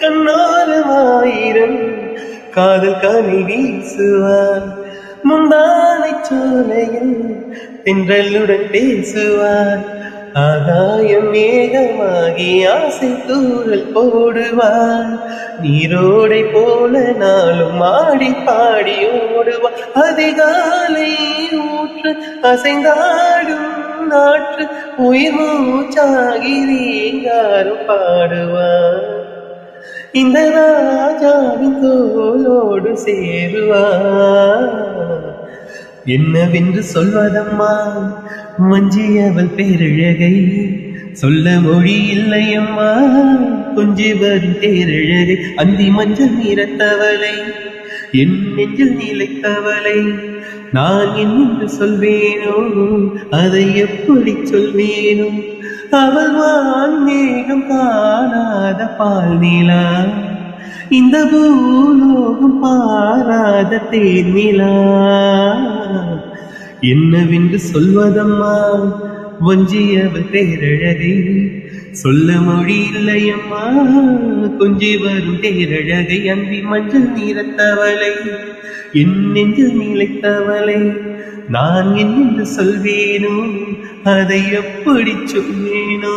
கண்ணோரமாயிரம் காதல் கனி வீசுவான், முந்தானை சோலையில் தென்றலுடன் பேசுவான், ஆகாயம் மேகமாகி ஆசை தூரல் போடுவான், நீரோடை போல நாளும் ஆடி பாடி ஓடுவான், அதிகாலை ஊற்று அசைந்தாடும் நாற்று உயிர் மூச்சாகி ரீங்காரும் பாடுவான், இந்த ராஜாவின் தோளோடு சேருவான். என்னவென்று சொல்வதம்மா மஞ்சியவள் பேரழகை, சொல்ல மொழி இல்லையம்மா கொஞ்சி வரும் தேரழகை, அந்தி மஞ்சள் நிறத்தவளை என் நெஞ்சில் நிலைத்தவளை, நான் என்று சொல்வேனோ அதை எப்படி சொல்வேனோ, அவள் வான் மேகம் காணாத பால் நிலா, இந்த பூலோகம் பாராத தேனிலா. என்னவென்று சொல்வதம்மா வஞ்சியவள் பேரழகை, சொல்ல மொழி இல்லையம்மா கொஞ்சி வரும் தேரழகை, அந்தி மஞ்சள் நிறத்தவளை என் நெஞ்சில் நிலைத்தவளை, நான் என்று சொல்வேனோ அதை எப்படி சொல்வேனோ.